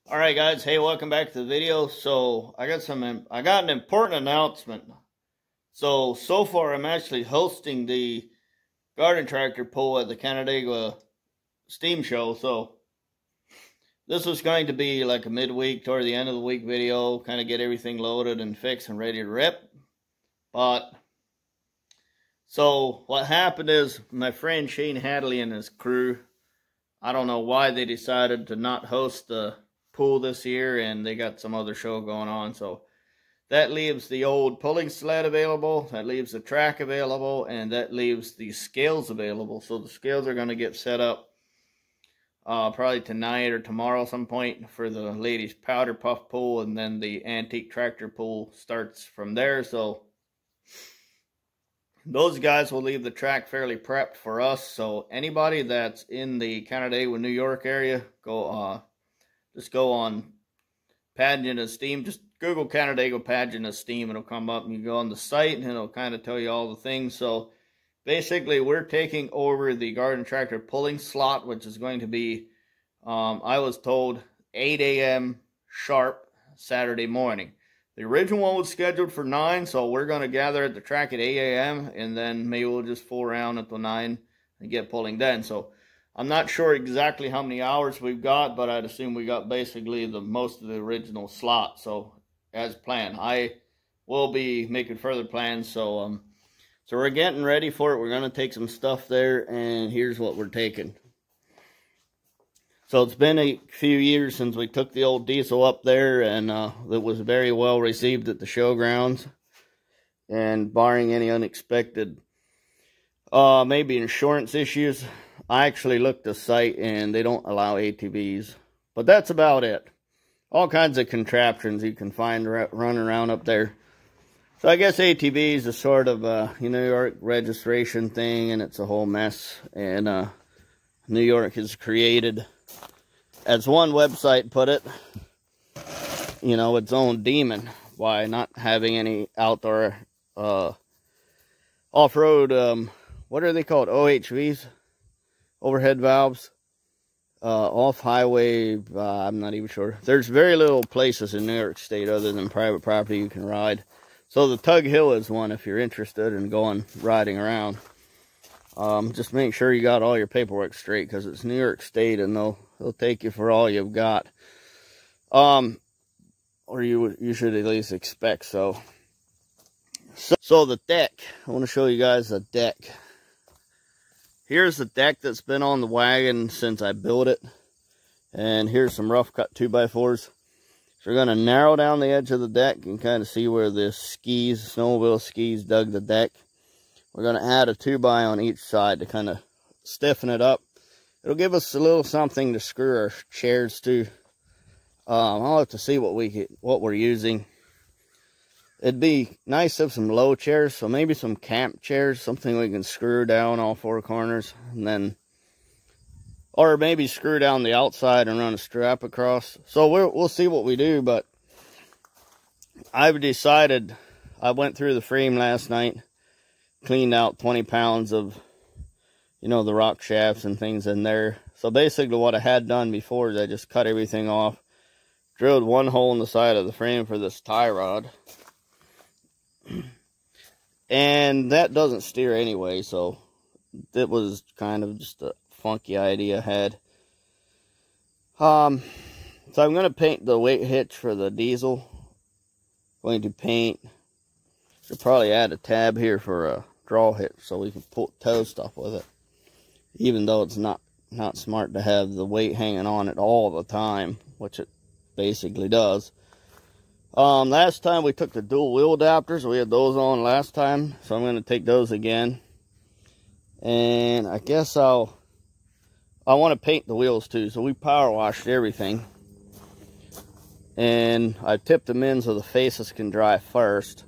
All right, guys. Hey, welcome back to the video. So I got an important announcement. So far I'm actually hosting the garden tractor pull at the Canandaigua Steam Show. So this was going to be like a midweek toward the end of the week video, kind of get everything loaded and fixed and ready to rip. But so what happened is my friend Shane Hadley and his crew, I don't know why they decided to not host the pool this year, and they got some other show going on. So that leaves the old pulling sled available, that leaves the track available, and that leaves the scales available. So the scales are going to get set up probably tonight or tomorrow some point for the ladies powder puff pool, and then the antique tractor pool starts from there. So those guys will leave the track fairly prepped for us. So anybody that's in the Canandaigua, New York area, just go on Pagent of Steam. Just Google Canandaigua Pagent of Steam. It'll come up, and you go on the site, and it'll kind of tell you all the things. So basically, we're taking over the garden tractor pulling slot, which is going to be, I was told, 8 a.m. sharp Saturday morning. The original one was scheduled for 9, so we're going to gather at the track at 8 a.m., and then maybe we'll just fool around until 9 and get pulling then. So I'm not sure exactly how many hours we've got, but I'd assume we got basically most of the original slot. So as planned, I will be making further plans. So we're getting ready for it. We're going to take some stuff there, and here's what we're taking. So it's been a few years since we took the old diesel up there, and it was very well received at the showgrounds. And barring any unexpected, maybe insurance issues, I actually looked the site, and they don't allow ATVs. But that's about it. All kinds of contraptions you can find running around up there. So I guess ATVs is sort of a New York registration thing, and it's a whole mess. And New York has created, as one website put it, its own demon by not having any outdoor off-road, what are they called? OHVs? Overhead valves, off-highway, I'm not even sure. There's very little places in New York State other than private property you can ride. So the Tug Hill is one if you're interested in going riding around. Just make sure you got all your paperwork straight, because it's New York State, and they'll take you for all you've got. Or you should at least expect so. So the deck, I want to show you guys the deck. Here's the deck that's been on the wagon since I built it. And here's some rough cut 2x4s. So we're going to narrow down the edge of the deck and kind of see where the snowmobile skis dug the deck. We're going to add a 2x on each side to kind of stiffen it up. It'll give us a little something to screw our chairs to. I'll have to see what we're using. It'd be nice to have some low chairs, so maybe some camp chairs, something we can screw down all four corners, and then, or maybe screw down the outside and run a strap across. So we'll see what we do, but I've decided, I went through the frame last night, cleaned out 20 pounds of, the rock shafts and things in there. So basically what I had done before is I just cut everything off, drilled one hole in the side of the frame for this tie rod. And that doesn't steer anyway, so it was kind of just a funky idea I had. So I'm going to paint the weight hitch for the diesel. Going to paint. Should probably add a tab here for a draw hitch so we can tow stuff with it. Even though it's not smart to have the weight hanging on it all the time, which it basically does. Last time we took the dual wheel adapters. We had those on last time, so I'm going to take those again. And I guess I want to paint the wheels too. So we power washed everything. And I tipped them in so the faces can dry first.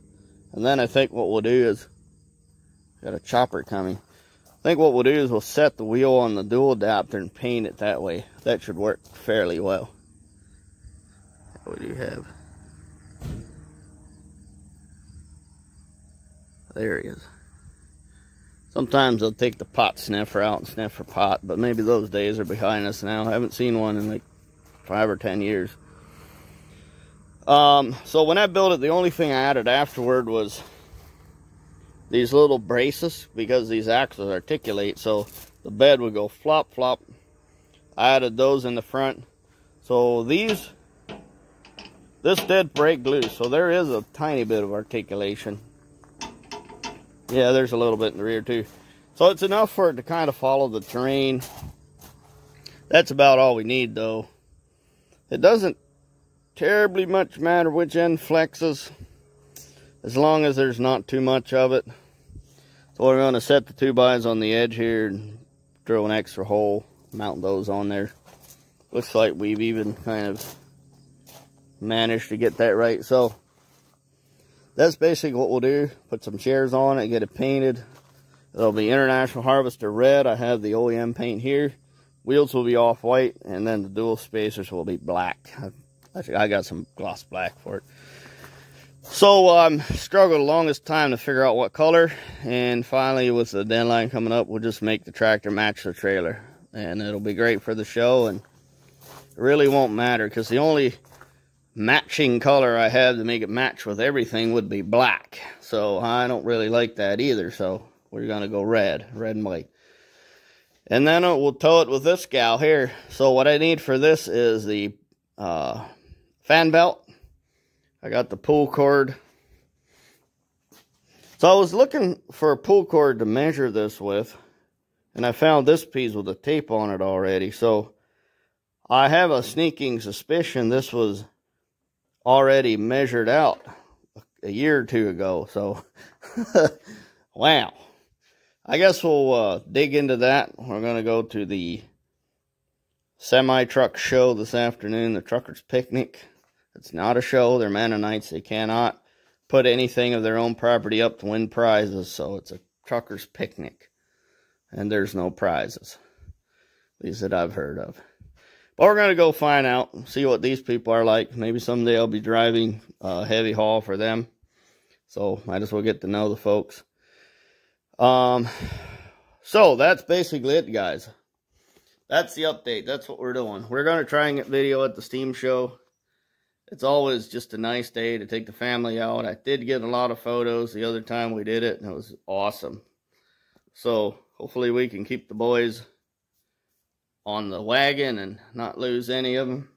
And then I think what we'll do is, got a chopper coming. I think what we'll do is we'll set the wheel on the dual adapter and paint it that way. That should work fairly well. What do you have? There he is. Sometimes they'll take the pot sniffer out and sniff for pot, but maybe those days are behind us now. I haven't seen one in like 5 or 10 years. So when I built it, the only thing I added afterward was these little braces, because these axles articulate, so the bed would go flop, flop. I added those in the front. So this did break loose, so there is a tiny bit of articulation. Yeah, there's a little bit in the rear too. So it's enough for it to kind of follow the terrain. That's about all we need though. It doesn't terribly much matter which end flexes, as long as there's not too much of it. So we're going to set the 2x on the edge here and drill an extra hole, mount those on there. Looks like we've even kind of managed to get that right. So that's basically what we'll do. Put some chairs on it, get it painted. It'll be International Harvester red. I have the OEM paint here. Wheels will be off-white, and then the dual spacers will be black. I got some gloss black for it. So struggled the longest time to figure out what color, and finally with the deadline coming up, we'll just make the tractor match the trailer, and it'll be great for the show. And it really won't matter, because the only matching color I have to make it match with everything would be black. So I don't really like that either, so we're gonna go red and white. And then we'll tow it with this gal here. So what I need for this is the fan belt. I got the pull cord. So I was looking for a pull cord to measure this with, and I found this piece with a tape on it already. So I have a sneaking suspicion this was already measured out a year or two ago. So wow. I guess we'll dig into that. We're going to go to the semi-truck show this afternoon, the Truckers Picnic. It's not a show. They're Mennonites. They cannot put anything of their own property up to win prizes. So it's a Truckers Picnic. And there's no prizes. At least that I've heard of. But we're going to go find out, see what these people are like. Maybe someday I'll be driving a heavy haul for them. So might as well get to know the folks. So that's basically it, guys. That's the update. That's what we're doing. We're going to try and get video at the Steam show. It's always just a nice day to take the family out. I did get a lot of photos the other time we did it, and it was awesome. So hopefully we can keep the boys on the wagon and not lose any of them.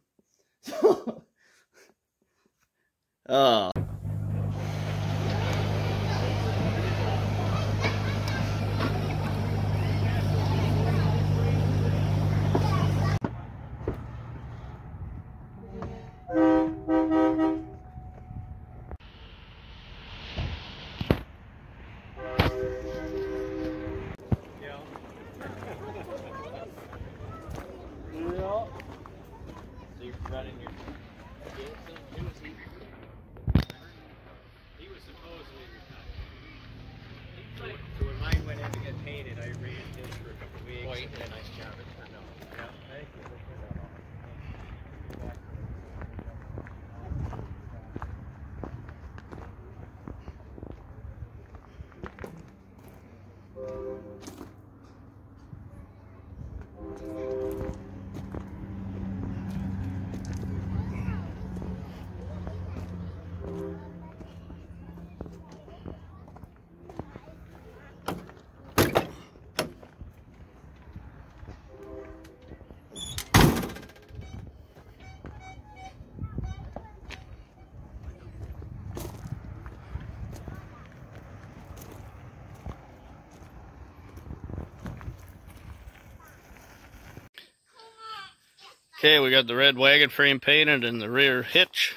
Okay, we got the red wagon frame painted and the rear hitch.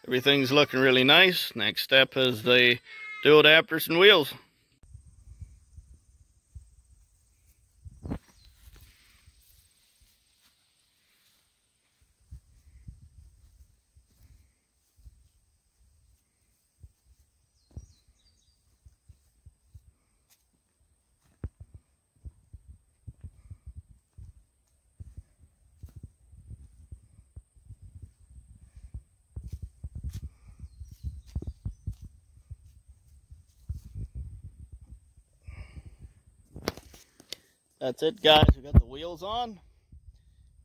Everything's looking really nice. Next step is the dual adapters and wheels. That's it, guys. We got the wheels on.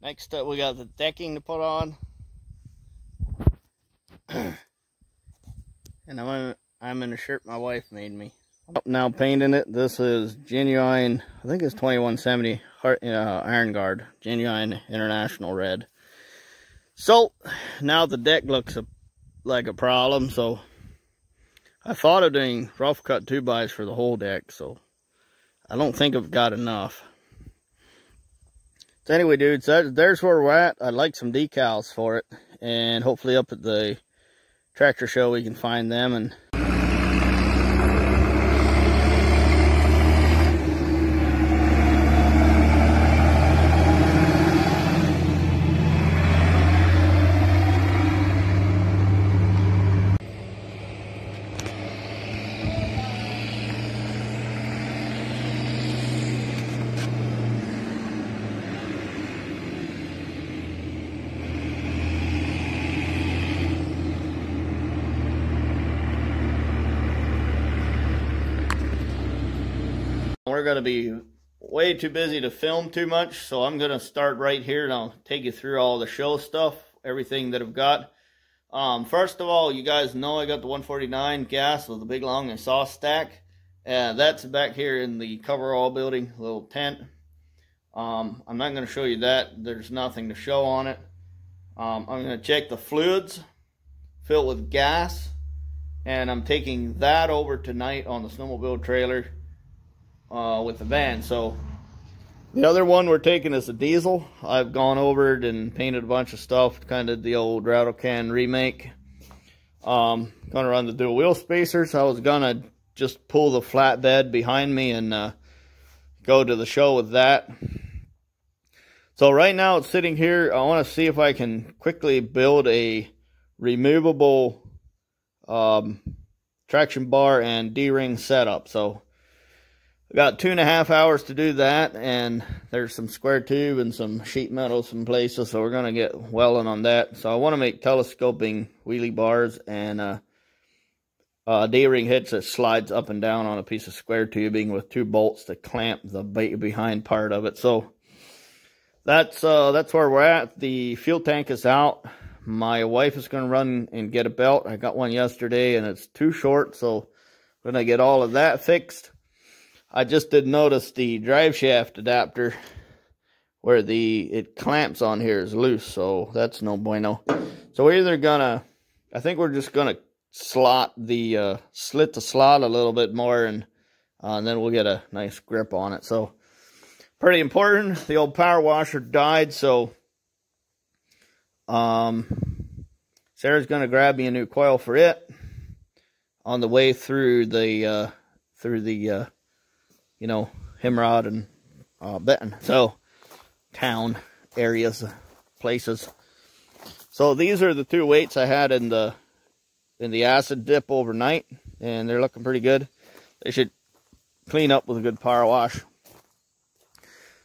Next up, we got the decking to put on. And I'm in a shirt my wife made me. Now painting it. This is genuine, I think it's 2170 Iron Guard, genuine international red. So now the deck looks like a problem, so I thought of doing rough cut 2x for the whole deck, so I don't think I've got enough. So anyway, dudes, there's where we're at. I'd like some decals for it, and hopefully up at the tractor show we can find them. And we're going to be way too busy to film too much, so I'm going to start right here and I'll take you through all the show stuff, everything that I've got. First of all, you guys know I got the 149 gas with the big long exhaust stack. That's back here in the coverall building, little tent. I'm not going to show you that. There's nothing to show on it. I'm going to check the fluids, fill it with gas, and I'm taking that over tonight on the snowmobile trailer with the van. So the other one we're taking is a diesel. I've gone over it and painted a bunch of stuff, kind of the old rattle can remake. Gonna run the dual wheel spacers. I was gonna just pull the flatbed behind me and go to the show with that. So right now it's sitting here. I want to see if I can quickly build a removable traction bar and D-ring setup. So I got 2.5 hours to do that, and there's some square tube and some sheet metal some places, so we're going to get welding on that. So I want to make telescoping wheelie bars and D-ring hitch that slides up and down on a piece of square tubing with 2 bolts to clamp the behind part of it. So that's where we're at. The fuel tank is out. My wife is going to run and get a belt. I got one yesterday, and it's too short, so we're going to get all of that fixed. I just did notice the drive shaft adapter where it clamps on here is loose, so that's no bueno. So we're either gonna, I think we're just gonna slit the slot a little bit more, and then we'll get a nice grip on it. So pretty important. The old power washer died, so Sarah's gonna grab me a new coil for it on the way through the you know, Himrod and Benton. So, town areas, places. So these are the 2 weights I had in the acid dip overnight, and they're looking pretty good. They should clean up with a good power wash.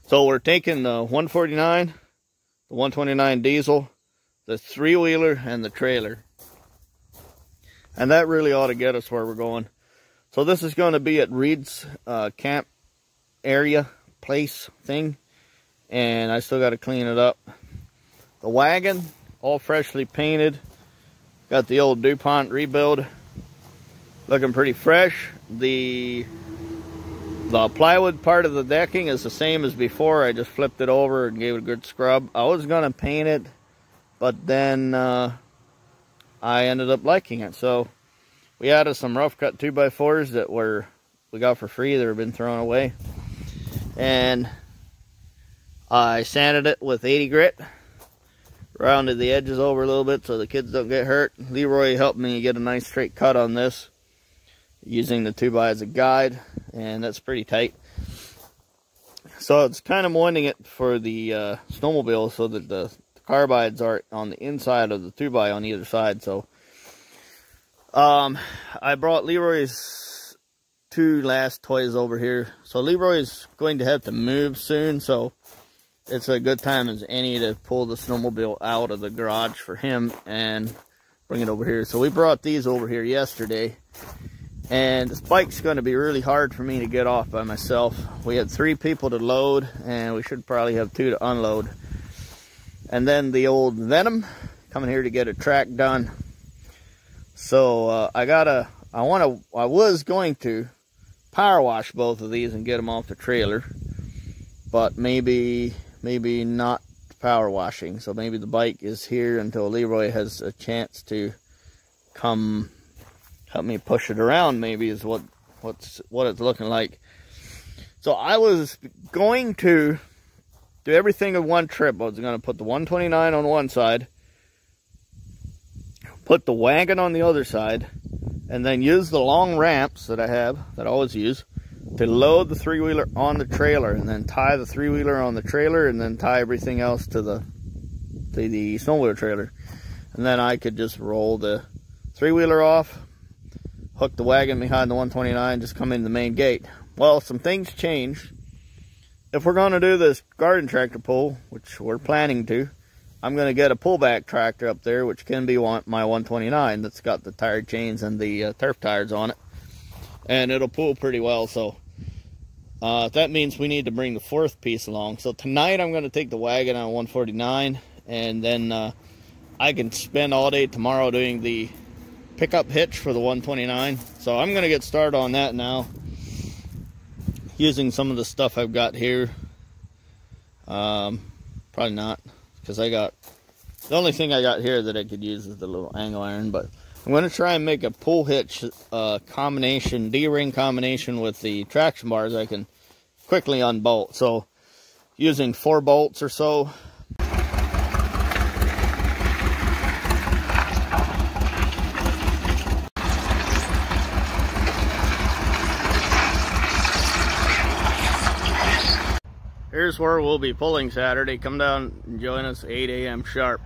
So we're taking the 149, the 129 diesel, the 3-wheeler, and the trailer. And that really ought to get us where we're going. So this is going to be at Reed's camp area, place thing. And I still got to clean it up. The wagon, all freshly painted. Got the old DuPont rebuild. Looking pretty fresh. The plywood part of the decking is the same as before. I just flipped it over and gave it a good scrub. I was going to paint it, but then I ended up liking it. So we added some rough cut 2x4s that we got for free that have been thrown away. And I sanded it with 80 grit. Rounded the edges over a little bit so the kids don't get hurt. Leroy helped me get a nice straight cut on this using the 2x as a guide, and that's pretty tight. So it's kind of winding it for the snowmobile so that the carbides are on the inside of the 2x on either side. So I brought Leroy's 2 last toys over here. So Leroy's going to have to move soon, so it's a good time as any to pull the snowmobile out of the garage for him and bring it over here. So we brought these over here yesterday, and this bike's going to be really hard for me to get off by myself. We had 3 people to load, and we should probably have 2 to unload. And then the old Venom coming here to get a track done. So I was going to power wash both of these and get them off the trailer, but maybe not power washing. So maybe the bike is here until Leroy has a chance to come help me push it around, maybe is what it's looking like. So I was going to do everything in one trip. I was going to put the 129 on one side, put the wagon on the other side, and then use the long ramps that I have, that I always use, to load the three-wheeler on the trailer, and then tie the three-wheeler on the trailer, and then tie everything else to the snowmobile trailer. And then I could just roll the three-wheeler off, hook the wagon behind the 129, just come in the main gate. Well, some things changed. If we're going to do this garden tractor pull, which we're planning to, I'm going to get a pullback tractor up there, which can be my 129 that's got the tire chains and the turf tires on it. And it'll pull pretty well, so that means we need to bring the fourth piece along. So tonight I'm going to take the wagon on 149, and then I can spend all day tomorrow doing the pickup hitch for the 129. So I'm going to get started on that now, using some of the stuff I've got here. Probably not, because the only thing I got here that I could use is the little angle iron, but I'm going to try and make a pull hitch combination, D-ring combination with the traction bars I can quickly unbolt. So using 4 bolts or so. Here's where we'll be pulling Saturday. Come down and join us 8 a.m. sharp.